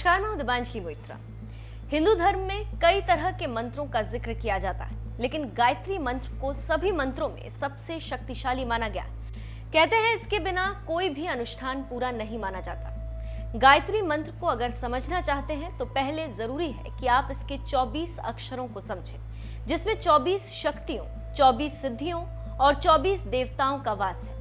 नमस्कार, मैं हूं दिबांजलि मोइत्रा। हिंदू धर्म में कई तरह के मंत्रों का जिक्र किया जाता है, लेकिन गायत्री मंत्र को सभी मंत्रों में सबसे शक्तिशाली माना गया। कहते हैं इसके बिना कोई भी अनुष्ठान पूरा नहीं माना जाता। गायत्री मंत्र को अगर समझना चाहते हैं तो पहले जरूरी है कि आप इसके 24 अक्षरों को समझें, जिसमें 24 शक्तियों, 24 सिद्धियों और 24 देवताओं का वास है।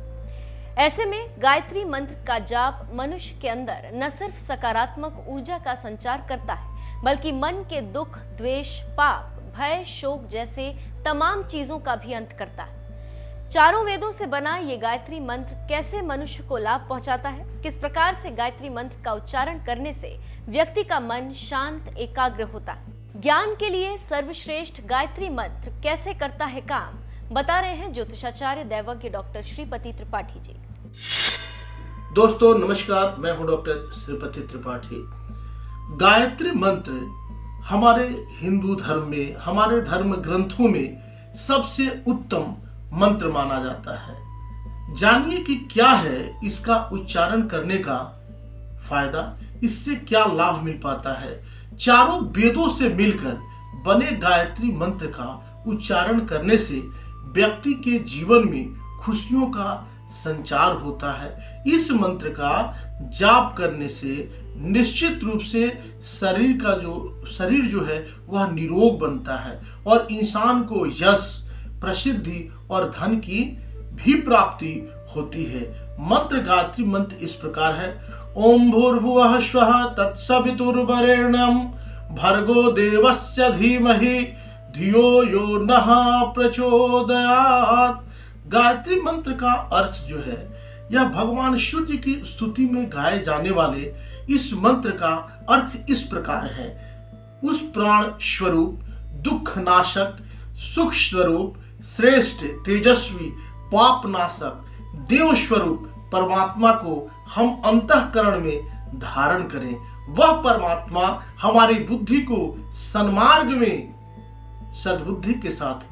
ऐसे में गायत्री मंत्र का जाप मनुष्य के अंदर न सिर्फ सकारात्मक ऊर्जा का संचार करता है, बल्कि मन के दुख, द्वेष, पाप, भय, शोक जैसे तमाम चीजों का भी अंत करता है। चारों वेदों से बना ये गायत्री मंत्र कैसे मनुष्य को लाभ पहुंचाता है, किस प्रकार से गायत्री मंत्र का उच्चारण करने से व्यक्ति का मन शांत, एकाग्र होता है। ज्ञान के लिए सर्वश्रेष्ठ गायत्री मंत्र कैसे करता है काम, बता रहे हैं ज्योतिषाचार्य दैवज्ञ डॉक्टर श्रीपति त्रिपाठी जी। दोस्तों नमस्कार, मैं हूं डॉक्टर श्रीपति त्रिपाठी। गायत्री मंत्र हमारे हिंदू धर्म में, हमारे धर्म ग्रंथों में सबसे उत्तम मंत्र माना जाता है। जानिए कि क्या है इसका उच्चारण करने का फायदा, इससे क्या लाभ मिल पाता है। चारों वेदों से मिलकर बने गायत्री मंत्र का उच्चारण करने से व्यक्ति के जीवन में खुशियों का संचार होता है। इस मंत्र का जाप करने से निश्चित रूप से शरीर जो है वह निरोग बनता है और इंसान को यश, प्रसिद्धि और धन की भी प्राप्ति होती है। मंत्र गायत्री मंत्र इस प्रकार है। ओम भूर्भुवः स्वः तत्सवितुर्वरेण्यं भर्गो देवस्य धीमहि धियो यो नः प्रचोदयात्। गायत्री मंत्र का अर्थ जो है, यह भगवान सूर्य की स्तुति में गाए जाने वाले इस मंत्र का अर्थ इस प्रकार है। उस प्राण स्वरूप, दुख नाशक, सुख स्वरूप, श्रेष्ठ, तेजस्वी, पाप नाशक, देव स्वरूप परमात्मा को हम अंतःकरण में धारण करें। वह परमात्मा हमारी बुद्धि को सन्मार्ग में सद्बुद्धि के साथ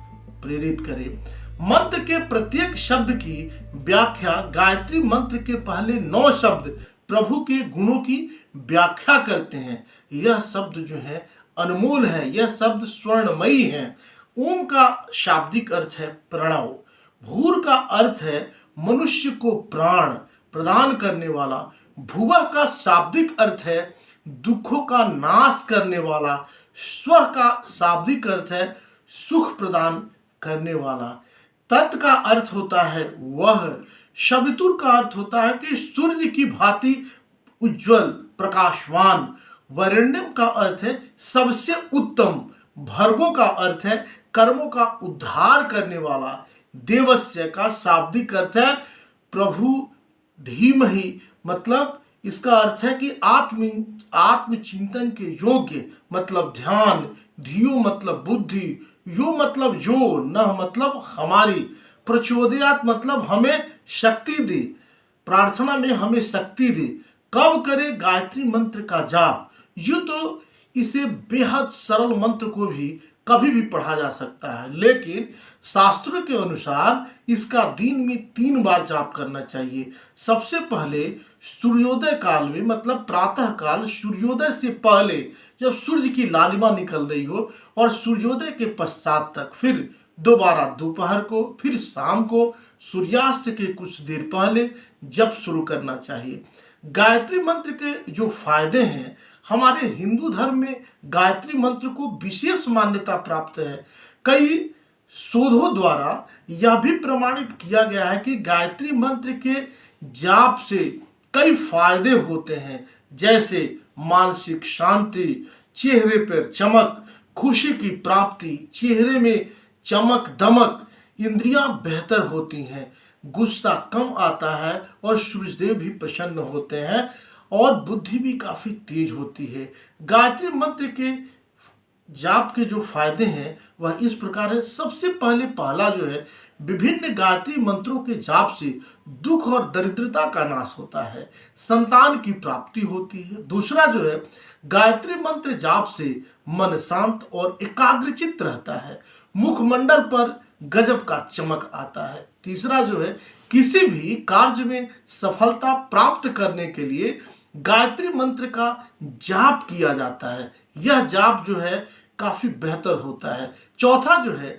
प्रेरित करे। मंत्र के प्रत्येक शब्द की व्याख्या गायत्री मंत्र के पहले 9 शब्द प्रभु के गुणों की व्याख्या करते हैं। यह शब्द जो है अनमोल है, यह शब्द स्वर्णमयी है। ओम का शाब्दिक अर्थ है प्रणव। भूर का अर्थ है मनुष्य को प्राण प्रदान करने वाला। भुवः का शाब्दिक अर्थ है दुखों का नाश करने वाला। स्व का शाब्दिक अर्थ है सुख प्रदान करने वाला। तत् का अर्थ होता है वह। शवितुर का अर्थ होता है कि सूर्य की भांति उज्जवल, प्रकाशवान। वरेण्यम का अर्थ है सबसे उत्तम। भर्गो का अर्थ है कर्मों का उद्धार करने वाला। देवस्य का शाब्दिक अर्थ है प्रभु। धीमहि मतलब इसका अर्थ है कि आत्मचिंतन के योग्य मतलब ध्यान। धियो मतलब बुद्धि। यो मतलब जो, न मतलब हमारी। प्रचोदयात मतलब हमें शक्ति दे, प्रार्थना में हमें शक्ति दे। कब करें गायत्री मंत्र का जाप? यूं तो इसे बेहद सरल मंत्र को भी कभी भी पढ़ा जा सकता है, लेकिन शास्त्रों के अनुसार इसका दिन में 3 बार जाप करना चाहिए। सबसे पहले सूर्योदय काल में, मतलब प्रातः काल, सूर्योदय से पहले जब सूर्य की लालिमा निकल रही हो, और सूर्योदय के पश्चात तक, फिर दोबारा दोपहर को, फिर शाम को, सूर्यास्त के कुछ देर पहले जप शुरू करना चाहिए। गायत्री मंत्र के जो फायदे हैं, हमारे हिंदू धर्म में गायत्री मंत्र को विशेष मान्यता प्राप्त है। कई शोधों द्वारा यह भी प्रमाणित किया गया है कि गायत्री मंत्र के जाप से कई फायदे होते हैं, जैसे मानसिक शांति, चेहरे पर चमक, खुशी की प्राप्ति, चेहरे में चमक दमक, इंद्रियां बेहतर होती हैं, गुस्सा कम आता है और सूर्यदेव भी प्रसन्न होते हैं और बुद्धि भी काफी तेज होती है। गायत्री मंत्र के जाप के जो फायदे हैं वह इस प्रकार है। सबसे पहला जो है, विभिन्न गायत्री मंत्रों के जाप से दुख और दरिद्रता का नाश होता है, संतान की प्राप्ति होती है। दूसरा जो है, गायत्री मंत्र जाप से मन शांत और एकाग्रचित्त रहता है, मुखमंडल पर गजब का चमक आता है। तीसरा जो है, किसी भी कार्य में सफलता प्राप्त करने के लिए गायत्री मंत्र का जाप किया जाता है। यह जाप जो है काफी बेहतर होता है। चौथा जो है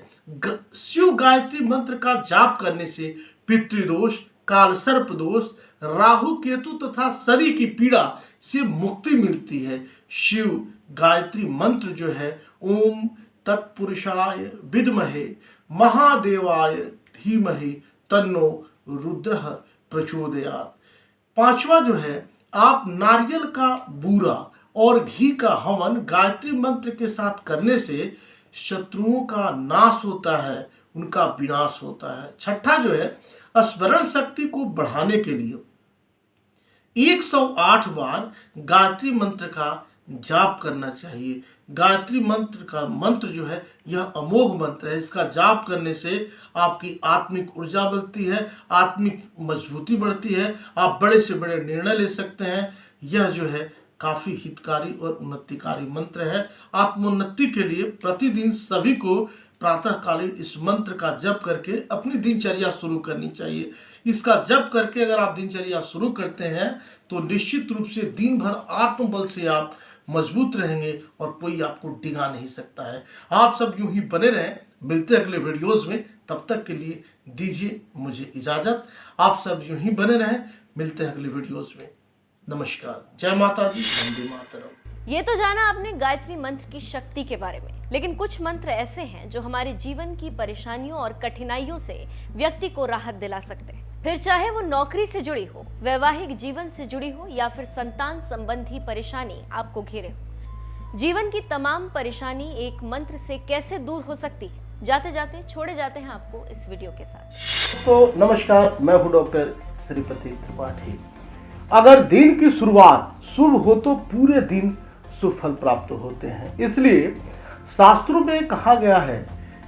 शिव गायत्री मंत्र का जाप करने से पितृदोष, कालसर्प दोष, राहु केतु तथा शरीर की पीड़ा से मुक्ति मिलती है। शिव गायत्री मंत्र जो है ओम तत्पुरुषाय विद्महे महादेवाय धीमहि तन्नो रुद्रः प्रचोदयात्। पांचवा जो है आप नारियल का बूरा और घी का हवन गायत्री मंत्र के साथ करने से शत्रुओं का नाश होता है, उनका विनाश होता है। छठा जो है स्मरण शक्ति को बढ़ाने के लिए 108 बार गायत्री मंत्र का जाप करना चाहिए। गायत्री मंत्र का मंत्र जो है यह अमोघ मंत्र है। इसका जाप करने से आपकी आत्मिक ऊर्जा बढ़ती है, आत्मिक मजबूती बढ़ती है, आप बड़े से बड़े निर्णय ले सकते हैं। यह जो है काफी हितकारी और उन्नतिकारी मंत्र है। आत्मोन्नति के लिए प्रतिदिन सभी को प्रातःकालीन इस मंत्र का जप करके अपनी दिनचर्या शुरू करनी चाहिए। इसका जप करके अगर आप दिनचर्या शुरू करते हैं तो निश्चित रूप से दिन भर आत्मबल से आप मजबूत रहेंगे और कोई आपको डिगा नहीं सकता है। आप सब यूं ही बने रहें। मिलते हैं अगले वीडियोस में, तब तक के लिए दीजिए मुझे इजाजत। आप सब यूं ही बने रहें। मिलते हैं अगले वीडियोस में। नमस्कार, जय माता दी, वंदे मातरम। ये तो जाना आपने गायत्री मंत्र की शक्ति के बारे में, लेकिन कुछ मंत्र ऐसे हैं जो हमारे जीवन की परेशानियों और कठिनाइयों से व्यक्ति को राहत दिला सकते हैं। फिर चाहे वो नौकरी से जुड़ी हो, वैवाहिक जीवन से जुड़ी हो या फिर संतान संबंधी परेशानी आपको घेरे हो। जीवन की तमाम परेशानी एक मंत्र से कैसे दूर हो सकती है, जाते जाते छोड़े जाते हैं आपको इस वीडियो के साथ। तो नमस्कार, मैं हूँ डॉक्टर श्रीपति त्रिपाठी। अगर दिन की शुरुआत शुभ हो तो पूरे दिन शुभ फल प्राप्त होते हैं। इसलिए शास्त्रों में कहा गया है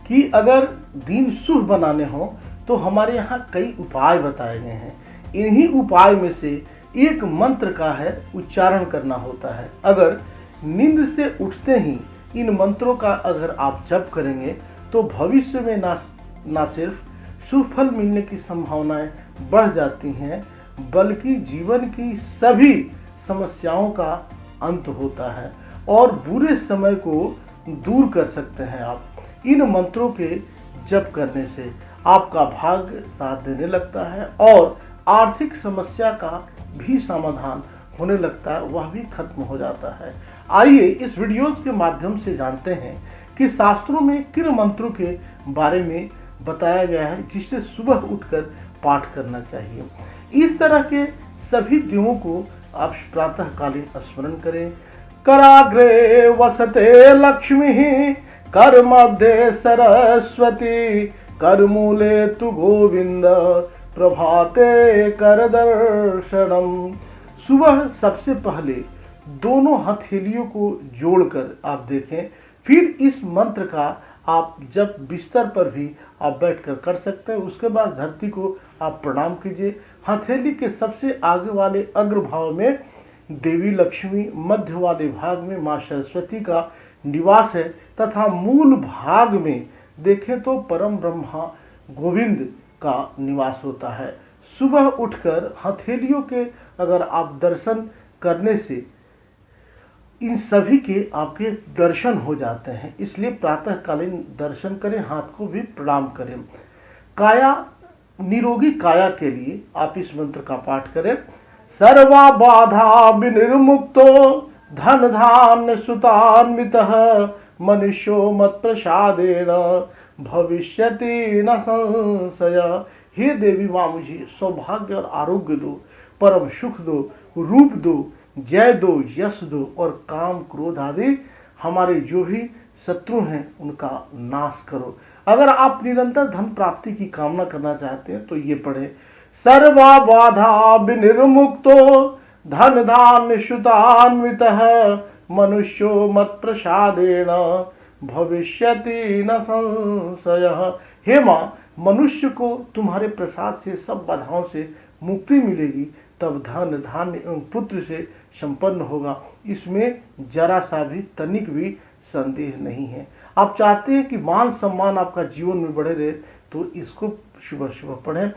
कि अगर दिन शुभ बनाने हो तो हमारे यहाँ कई उपाय बताए गए हैं। इन्हीं उपाय में से एक मंत्र का है उच्चारण करना होता है। अगर नींद से उठते ही इन मंत्रों का अगर आप जप करेंगे तो भविष्य में ना सिर्फ शुभ फल मिलने की संभावनाएं बढ़ जाती हैं, बल्कि जीवन की सभी समस्याओं का अंत होता है और बुरे समय को दूर कर सकते हैं आप। इन मंत्रों के जप करने से आपका भाग्य साथ देने लगता है और आर्थिक समस्या का भी समाधान होने लगता है, वह भी खत्म हो जाता है। आइए इस वीडियोस के माध्यम से जानते हैं कि शास्त्रों में किन मंत्रों के बारे में बताया गया है जिससे सुबह उठकर पाठ करना चाहिए। इस तरह के सभी देवों को आप प्रातःकालीन स्मरण करें। कराग्रे वसते लक्ष्मी, कर मध्य सरस्वती, कर मूले तु गोविंद, प्रभाते कर दर्शनम। सुबह सबसे पहले दोनों हथेलियों को जोड़कर आप देखें। फिर इस मंत्र का आप जब बिस्तर पर भी आप बैठकर कर सकते हैं। उसके बाद धरती को आप प्रणाम कीजिए। हथेली के सबसे आगे वाले अग्रभाग में देवी लक्ष्मी, मध्य वाले भाग में माँ सरस्वती का निवास है तथा मूल भाग में देखें तो परम ब्रह्मा गोविंद का निवास होता है। सुबह उठकर हथेलियों के अगर आप दर्शन करने से इन सभी के आपके दर्शन हो जाते हैं। इसलिए प्रातःकालीन दर्शन करें, हाथ को भी प्रणाम करें। काया निरोगी काया के लिए आप इस मंत्र का पाठ करें। सर्वा बाधा विनिर्मुक्तो धन धान्य सुतान्वितः, मनुष्यो मत प्रसादेन भविष्यति न संशय। हे देवी माँ, मुझे सौभाग्य और आरोग्य दो, परम सुख दो, रूप दो, जय दो, यश दो और काम क्रोध आदि हमारे जो भी शत्रु हैं उनका नाश करो। अगर आप निरंतर धन प्राप्ति की कामना करना चाहते हैं तो ये पढ़े। सर्वा बाधा विनिर्मुक्तो धन धान्य सुतान्वितः, मनुष्यो मत प्रसादेन भविष्यति न संशय। हे माँ, मनुष्य को तुम्हारे प्रसाद से सब बाधाओं से मुक्ति मिलेगी, तब धन धान्य एवं पुत्र से संपन्न होगा। इसमें जरा सा भी तनिक भी संदेह नहीं है। आप चाहते हैं कि मान सम्मान आपका जीवन में बढ़े रहे तो इसको सुबह सुबह पढ़ें।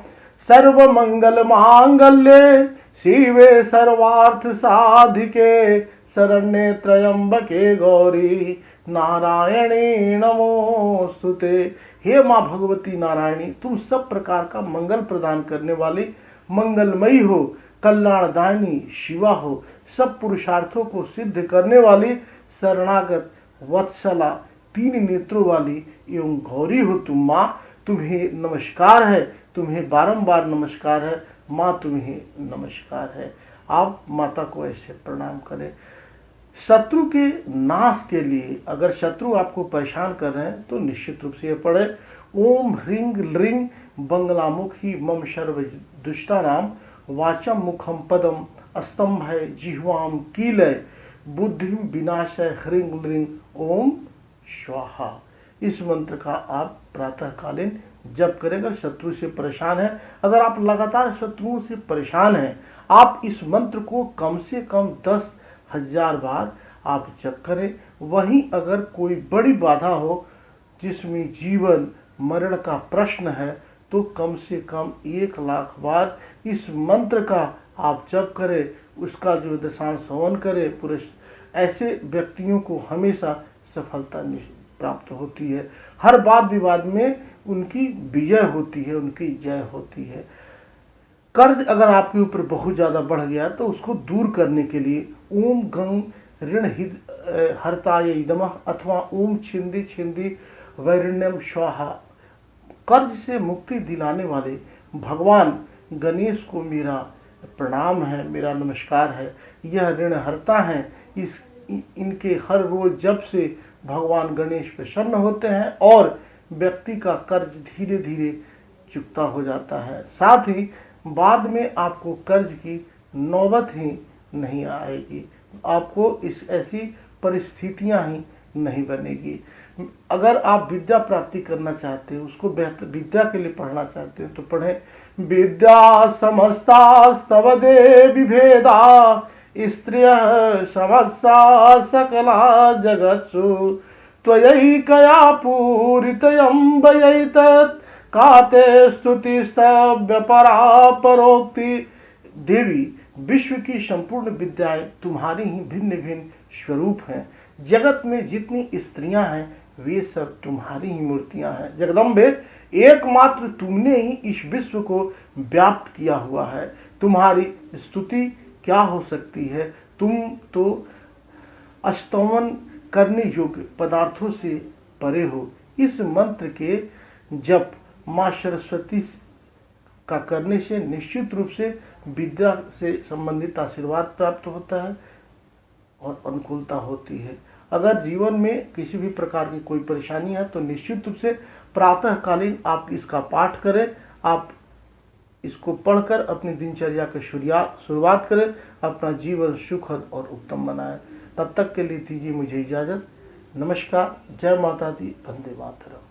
सर्व मंगल मांगल्ये शिवे सर्वार्थ साधिके शरण्ये त्र्यंबके गौरी नारायणी नमोस्तुते। हे माँ भगवती नारायणी, तुम सब प्रकार का मंगल प्रदान करने वाली, मंगलमयी हो, कल्याणदायिनी शिवा हो, सब पुरुषार्थों को सिद्ध करने वाली, शरणागत वत्सला, तीन नेत्रों वाली एवं गौरी हो तुम माँ। तुम्हें नमस्कार है, तुम्हें बारंबार नमस्कार है माँ, तुम्हें नमस्कार है। आप माता को ऐसे प्रणाम करें। शत्रु के नाश के लिए अगर शत्रु आपको परेशान कर रहे हैं तो निश्चित रूप से ये पढ़े, ओम ह्रीं ल्रीं बंगलामुखी मम सर्व दुष्टानाम वाचम मुखम पदम स्तंभय जिह्वाम कीलय बुद्धिम विनाशय ह्रीं ल्रीं ओम स्वाहा। इस मंत्र का आप प्रातःकालीन जप करें। अगर शत्रु से परेशान है, अगर आप लगातार शत्रुओं से परेशान हैं, आप इस मंत्र को कम से कम 10,000 बार आप जप करें। वहीं अगर कोई बड़ी बाधा हो जिसमें जीवन मरण का प्रश्न है तो कम से कम 1,00,000 बार इस मंत्र का आप जप करें, उसका जो दशांश हवन करें। पुरुष ऐसे व्यक्तियों को हमेशा सफलता प्राप्त होती है। हर वाद विवाद में उनकी विजय होती है, उनकी जय होती है। कर्ज अगर आपके ऊपर बहुत ज़्यादा बढ़ गया तो उसको दूर करने के लिए ओम गंग ऋण हरताय नमः अथवा ओम छिंदी छिंदी वैरण्यम स्वाहा, कर्ज से मुक्ति दिलाने वाले भगवान गणेश को मेरा प्रणाम है, मेरा नमस्कार है। यह ऋण हरता है। इनके हर रोज जप से भगवान गणेश प्रसन्न होते हैं और व्यक्ति का कर्ज धीरे धीरे चुकता हो जाता है। साथ ही बाद में आपको कर्ज की नौबत ही नहीं आएगी, आपको ऐसी परिस्थितियां ही नहीं बनेगी। अगर आप विद्या प्राप्ति करना चाहते हैं, उसको बेहतर विद्या के लिए पढ़ना चाहते हैं तो पढ़ें। विद्या समस्ता स्तव देवी भेदा स्त्रिय समस्या सकला जगत्सु त्वयैकया पूरितयं वयैतत् काते स्तुति स्तव्य परापरोक्ति। देवी, विश्व की संपूर्ण विद्याएं तुम्हारी ही भिन्न भिन्न स्वरूप हैं। जगत में जितनी स्त्रियां हैं वे सब तुम्हारी ही मूर्तियां हैं। जगदम्बे, एकमात्र तुमने ही इस विश्व को व्याप्त किया हुआ है। तुम्हारी स्तुति क्या हो सकती है? तुम तो स्तवन करने योग्य पदार्थों से परे हो। इस मंत्र के जप माँ सरस्वती का करने से निश्चित रूप से विद्या से संबंधित आशीर्वाद प्राप्त होता है और अनुकूलता होती है। अगर जीवन में किसी भी प्रकार की कोई परेशानी है तो निश्चित रूप से प्रातःकालीन आप इसका पाठ करें। आप इसको पढ़कर अपनी दिनचर्या की शुरुआत करें, अपना जीवन सुखद और उत्तम बनाएं। तब तक के लिए दीजिए मुझे इजाज़त। नमस्कार, जय माता दी, वंदे मातरम।